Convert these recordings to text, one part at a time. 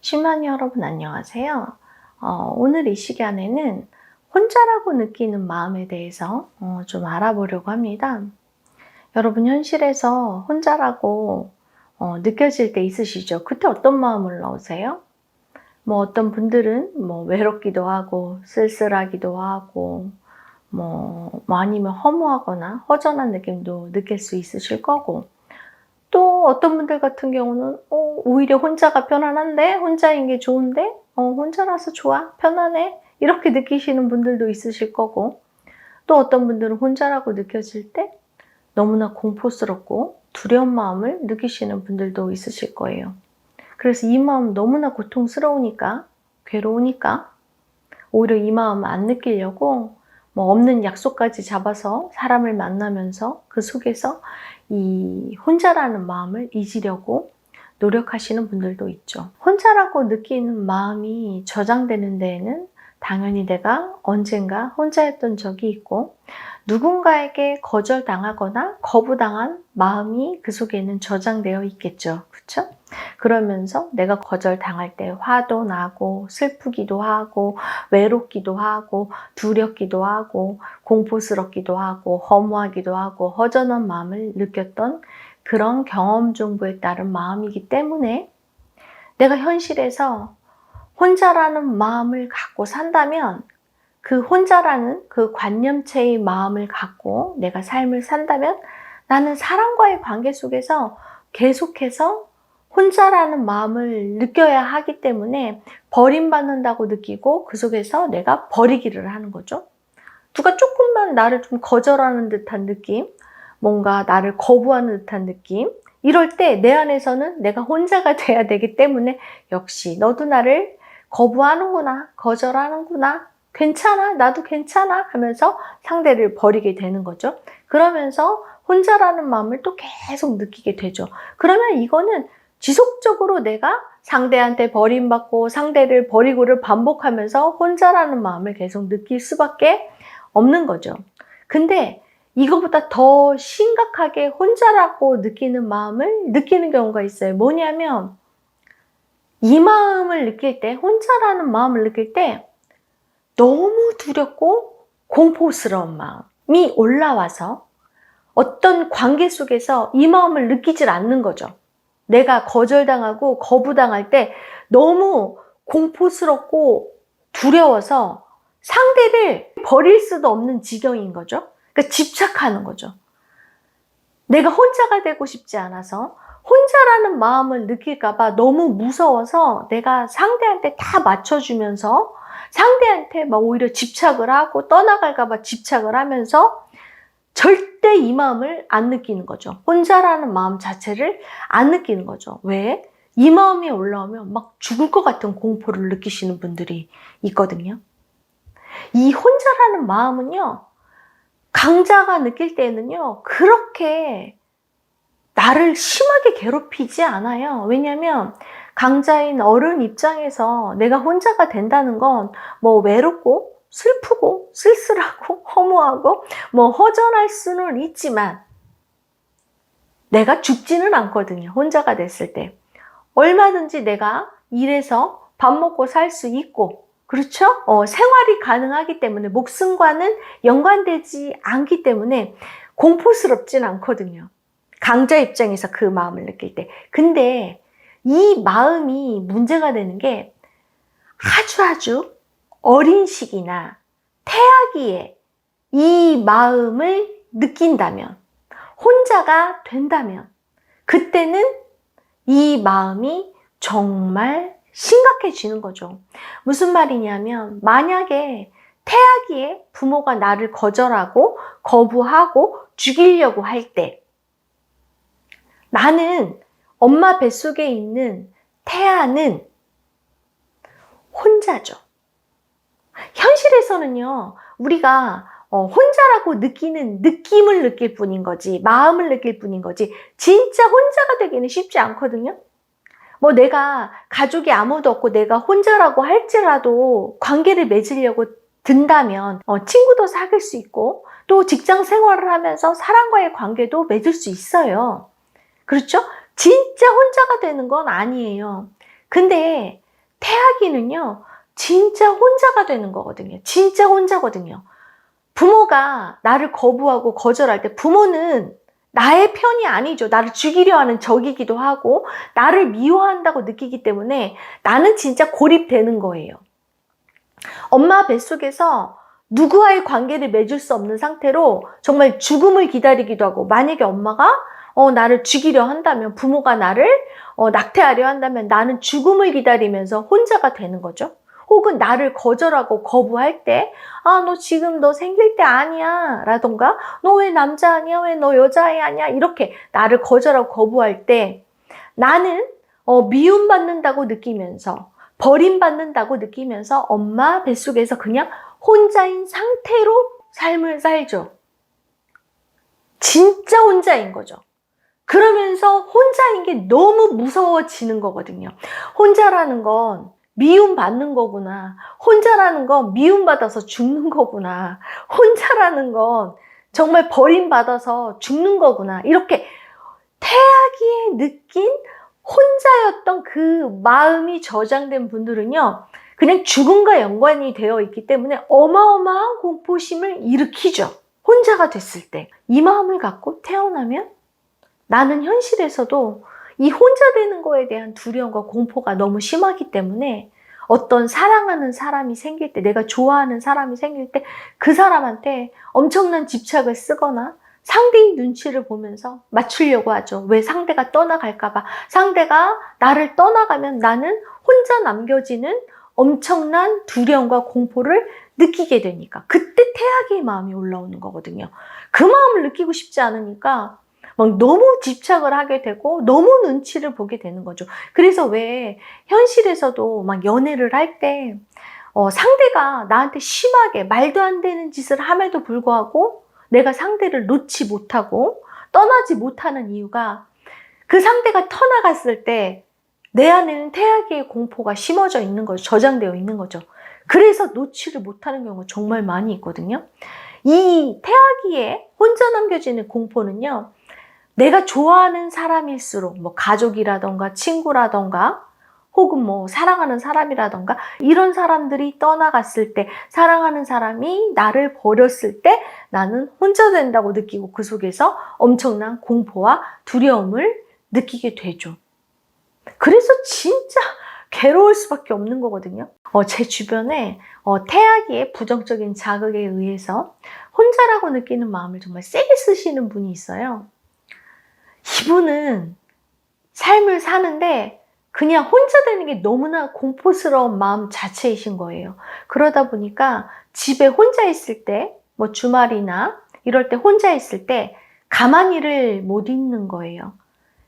10만이 여러분 안녕하세요. 오늘 이 시간에는 혼자라고 느끼는 마음에 대해서 좀 알아보려고 합니다. 여러분 현실에서 혼자라고 느껴질 때 있으시죠? 그때 어떤 마음을 넣으세요? 뭐 어떤 분들은 뭐 외롭기도 하고 쓸쓸하기도 하고 뭐 아니면 허무하거나 허전한 느낌도 느낄 수 있으실 거고, 또 어떤 분들 같은 경우는 오히려 혼자가 편안한데? 혼자인 게 좋은데? 혼자라서 좋아, 편안해, 이렇게 느끼시는 분들도 있으실 거고, 또 어떤 분들은 혼자라고 느껴질 때 너무나 공포스럽고 두려운 마음을 느끼시는 분들도 있으실 거예요. 그래서 이 마음 너무나 고통스러우니까, 괴로우니까 오히려 이 마음 안 느끼려고 뭐 없는 약속까지 잡아서 사람을 만나면서 그 속에서 이 혼자라는 마음을 잊으려고 노력하시는 분들도 있죠. 혼자라고 느끼는 마음이 저장되는 데에는 당연히 내가 언젠가 혼자였던 적이 있고, 누군가에게 거절당하거나 거부당한 마음이 그 속에는 저장되어 있겠죠. 그렇죠? 그러면서 내가 거절당할 때 화도 나고 슬프기도 하고 외롭기도 하고 두렵기도 하고 공포스럽기도 하고 허무하기도 하고 허전한 마음을 느꼈던 그런 경험 정보에 따른 마음이기 때문에, 내가 현실에서 혼자라는 마음을 갖고 산다면, 그 혼자라는 그 관념체의 마음을 갖고 내가 삶을 산다면, 나는 사람과의 관계 속에서 계속해서 혼자라는 마음을 느껴야 하기 때문에 버림받는다고 느끼고 그 속에서 내가 버리기를 하는 거죠. 누가 조금만 나를 좀 거절하는 듯한 느낌, 뭔가 나를 거부하는 듯한 느낌, 이럴 때 내 안에서는 내가 혼자가 돼야 되기 때문에, 역시 너도 나를 거부하는구나, 거절하는구나, 괜찮아, 나도 괜찮아 하면서 상대를 버리게 되는 거죠. 그러면서 혼자라는 마음을 또 계속 느끼게 되죠. 그러면 이거는 지속적으로 내가 상대한테 버림받고 상대를 버리고를 반복하면서 혼자라는 마음을 계속 느낄 수밖에 없는 거죠. 근데 이거보다 더 심각하게 혼자라고 느끼는 마음을 느끼는 경우가 있어요. 뭐냐면, 이 마음을 느낄 때, 혼자라는 마음을 느낄 때 너무 두렵고 공포스러운 마음이 올라와서 어떤 관계 속에서 이 마음을 느끼질 않는 거죠. 내가 거절당하고 거부당할 때 너무 공포스럽고 두려워서 상대를 버릴 수도 없는 지경인 거죠. 그러니까 집착하는 거죠. 내가 혼자가 되고 싶지 않아서, 혼자라는 마음을 느낄까봐 너무 무서워서 내가 상대한테 다 맞춰주면서 상대한테 막 오히려 집착을 하고 떠나갈까봐 집착을 하면서 절대 이 마음을 안 느끼는 거죠. 혼자라는 마음 자체를 안 느끼는 거죠. 왜? 이 마음이 올라오면 막 죽을 것 같은 공포를 느끼시는 분들이 있거든요. 이 혼자라는 마음은요, 강자가 느낄 때는요, 그렇게 나를 심하게 괴롭히지 않아요. 왜냐면 강자인 어른 입장에서 내가 혼자가 된다는 건 뭐 외롭고 슬프고 쓸쓸하고 허무하고 뭐 허전할 수는 있지만 내가 죽지는 않거든요. 혼자가 됐을 때. 얼마든지 내가 일해서 밥 먹고 살 수 있고, 그렇죠? 생활이 가능하기 때문에, 목숨과는 연관되지 않기 때문에 공포스럽진 않거든요. 강자 입장에서 그 마음을 느낄 때. 근데 이 마음이 문제가 되는 게, 아주 어린 시기나 태아기에 이 마음을 느낀다면, 혼자가 된다면, 그때는 이 마음이 정말 심각해지는 거죠. 무슨 말이냐면, 만약에 태아기에 부모가 나를 거절하고 거부하고 죽이려고 할 때, 나는 엄마 뱃속에 있는 태아는 혼자죠. 현실에서는요, 우리가 혼자라고 느끼는 느낌을 느낄 뿐인 거지, 마음을 느낄 뿐인 거지, 진짜 혼자가 되기는 쉽지 않거든요. 뭐 내가 가족이 아무도 없고 내가 혼자라고 할지라도 관계를 맺으려고 든다면 친구도 사귈 수 있고, 또 직장 생활을 하면서 사람과의 관계도 맺을 수 있어요. 그렇죠? 진짜 혼자가 되는 건 아니에요. 근데 태아기는요, 진짜 혼자가 되는 거거든요. 진짜 혼자거든요. 부모가 나를 거부하고 거절할 때 부모는 나의 편이 아니죠. 나를 죽이려 하는 적이기도 하고 나를 미워한다고 느끼기 때문에 나는 진짜 고립되는 거예요. 엄마 뱃속에서 누구와의 관계를 맺을 수 없는 상태로 정말 죽음을 기다리기도 하고, 만약에 엄마가 나를 죽이려 한다면, 부모가 나를 낙태하려 한다면 나는 죽음을 기다리면서 혼자가 되는 거죠. 혹은 나를 거절하고 거부할 때, 너 지금 너 생길 때 아니야 라던가, 너 왜 남자 아니야, 왜 너 여자애 아니야, 이렇게 나를 거절하고 거부할 때 나는 미움받는다고 느끼면서, 버림받는다고 느끼면서 엄마 뱃속에서 그냥 혼자인 상태로 삶을 살죠. 진짜 혼자인 거죠. 그러면서 혼자인 게 너무 무서워지는 거거든요. 혼자라는 건 미움받는 거구나. 혼자라는 건 미움받아서 죽는 거구나. 혼자라는 건 정말 버림받아서 죽는 거구나. 이렇게 태아기에 느낀 혼자였던 그 마음이 저장된 분들은요, 그냥 죽음과 연관이 되어 있기 때문에 어마어마한 공포심을 일으키죠. 혼자가 됐을 때. 이 마음을 갖고 태어나면 나는 현실에서도 이 혼자 되는 거에 대한 두려움과 공포가 너무 심하기 때문에 어떤 사랑하는 사람이 생길 때, 내가 좋아하는 사람이 생길 때 그 사람한테 엄청난 집착을 쓰거나 상대의 눈치를 보면서 맞추려고 하죠. 왜? 상대가 떠나갈까봐. 상대가 나를 떠나가면 나는 혼자 남겨지는 엄청난 두려움과 공포를 느끼게 되니까. 그때 태아기의 마음이 올라오는 거거든요. 그 마음을 느끼고 싶지 않으니까 막 너무 집착을 하게 되고 너무 눈치를 보게 되는 거죠. 그래서 왜 현실에서도 막 연애를 할 때 상대가 나한테 심하게 말도 안 되는 짓을 함에도 불구하고 내가 상대를 놓지 못하고 떠나지 못하는 이유가, 그 상대가 떠나갔을 때 내 안에는 태아기의 공포가 심어져 있는 거죠. 저장되어 있는 거죠. 그래서 놓지를 못하는 경우가 정말 많이 있거든요. 이 태아기에 혼자 남겨지는 공포는요, 내가 좋아하는 사람일수록, 뭐 가족이라던가 친구라던가 혹은 뭐 사랑하는 사람이라던가 이런 사람들이 떠나갔을 때, 사랑하는 사람이 나를 버렸을 때 나는 혼자 된다고 느끼고 그 속에서 엄청난 공포와 두려움을 느끼게 되죠. 그래서 진짜 괴로울 수밖에 없는 거거든요. 제 주변에 태아기의 부정적인 자극에 의해서 혼자라고 느끼는 마음을 정말 세게 쓰시는 분이 있어요. 이분은 삶을 사는데 그냥 혼자 되는 게 너무나 공포스러운 마음 자체이신 거예요. 그러다 보니까 집에 혼자 있을 때, 뭐 주말이나 이럴 때 혼자 있을 때 가만히를 못 있는 거예요.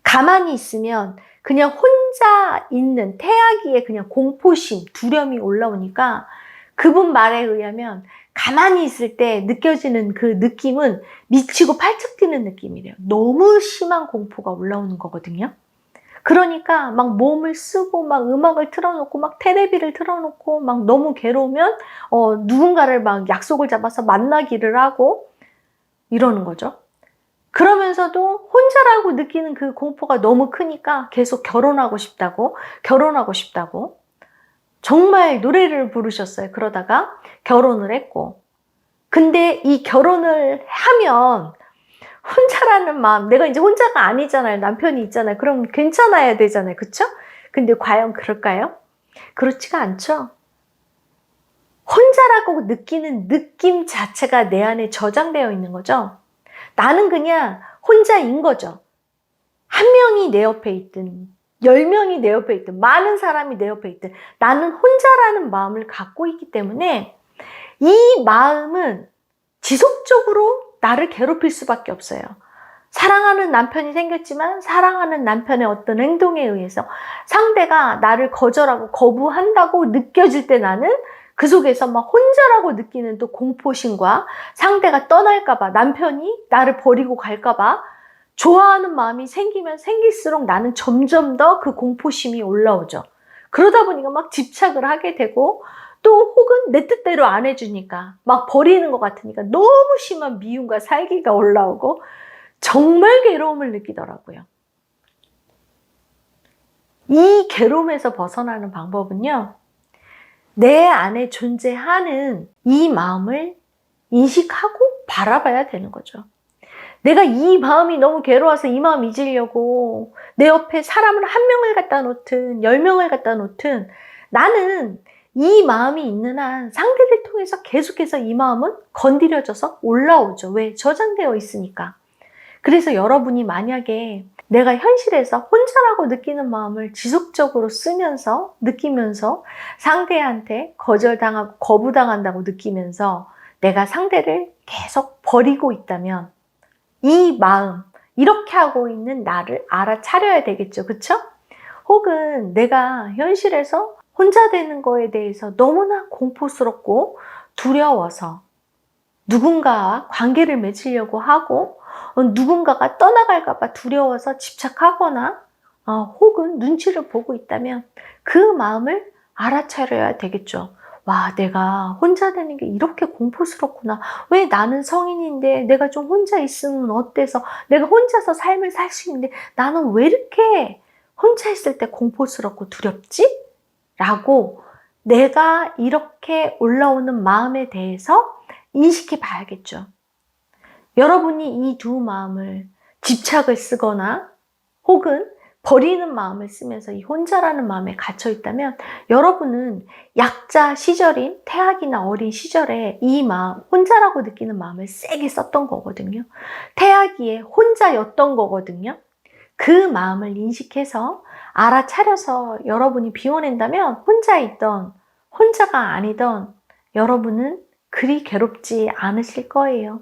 가만히 있으면 그냥 혼자 있는 태아기에 그냥 공포심, 두려움이 올라오니까 그분 말에 의하면 가만히 있을 때 느껴지는 그 느낌은 미치고 팔짝 뛰는 느낌이래요. 너무 심한 공포가 올라오는 거거든요. 그러니까 막 몸을 쓰고 막 음악을 틀어놓고 막 테레비를 틀어놓고 막 너무 괴로우면 누군가를 막 약속을 잡아서 만나기를 하고 이러는 거죠. 그러면서도 혼자라고 느끼는 그 공포가 너무 크니까 계속 결혼하고 싶다고 정말 노래를 부르셨어요. 그러다가 결혼을 했고, 근데 이 결혼을 하면 혼자라는 마음, 내가 이제 혼자가 아니잖아요. 남편이 있잖아요. 그럼 괜찮아야 되잖아요. 그쵸? 근데 과연 그럴까요? 그렇지가 않죠. 혼자라고 느끼는 느낌 자체가 내 안에 저장되어 있는 거죠. 나는 그냥 혼자인 거죠. 한 명이 내 옆에 있든 10명이 내 옆에 있든 많은 사람이 내 옆에 있든 나는 혼자라는 마음을 갖고 있기 때문에 이 마음은 지속적으로 나를 괴롭힐 수밖에 없어요. 사랑하는 남편이 생겼지만 사랑하는 남편의 어떤 행동에 의해서 상대가 나를 거절하고 거부한다고 느껴질 때 나는 그 속에서 막 혼자라고 느끼는 또 공포심과 상대가 떠날까봐, 남편이 나를 버리고 갈까봐 좋아하는 마음이 생기면 생길수록 나는 점점 더 그 공포심이 올라오죠. 그러다 보니까 막 집착을 하게 되고, 또 혹은 내 뜻대로 안 해주니까 막 버리는 것 같으니까 너무 심한 미움과 살기가 올라오고 정말 괴로움을 느끼더라고요. 이 괴로움에서 벗어나는 방법은요, 내 안에 존재하는 이 마음을 인식하고 바라봐야 되는 거죠. 내가 이 마음이 너무 괴로워서 이 마음 잊으려고 내 옆에 사람을 한 명을 갖다 놓든 10명을 갖다 놓든 나는 이 마음이 있는 한 상대를 통해서 계속해서 이 마음은 건드려져서 올라오죠. 왜? 저장되어 있으니까. 그래서 여러분이 만약에 내가 현실에서 혼자라고 느끼는 마음을 지속적으로 쓰면서 느끼면서 상대한테 거절당하고 거부당한다고 느끼면서 내가 상대를 계속 버리고 있다면 이 마음, 이렇게 하고 있는 나를 알아차려야 되겠죠. 그쵸? 혹은 내가 현실에서 혼자 되는 거에 대해서 너무나 공포스럽고 두려워서 누군가와 관계를 맺으려고 하고 누군가가 떠나갈까 봐 두려워서 집착하거나 혹은 눈치를 보고 있다면 그 마음을 알아차려야 되겠죠. 와, 내가 혼자 되는 게 이렇게 공포스럽구나. 왜 나는 성인인데 내가 좀 혼자 있으면 어때서 내가 혼자서 삶을 살 수 있는데 나는 왜 이렇게 혼자 있을 때 공포스럽고 두렵지? 라고 내가 이렇게 올라오는 마음에 대해서 인식해 봐야겠죠. 여러분이 이 두 마음을 집착을 쓰거나 혹은 버리는 마음을 쓰면서 이 혼자라는 마음에 갇혀 있다면 여러분은 약자 시절인 태아기나 어린 시절에 이 마음, 혼자라고 느끼는 마음을 세게 썼던 거거든요. 태아기에 혼자였던 거거든요. 그 마음을 인식해서 알아차려서 여러분이 비워낸다면 혼자 있던 혼자가 아니던 여러분은 그리 괴롭지 않으실 거예요.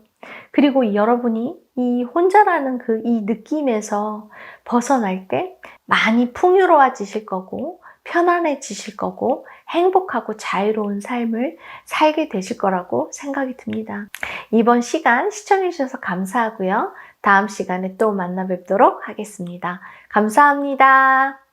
그리고 여러분이 이 혼자라는 이 느낌에서 벗어날 때 많이 풍요로워지실 거고 편안해지실 거고 행복하고 자유로운 삶을 살게 되실 거라고 생각이 듭니다. 이번 시간 시청해 주셔서 감사하고요. 다음 시간에 또 만나 뵙도록 하겠습니다. 감사합니다.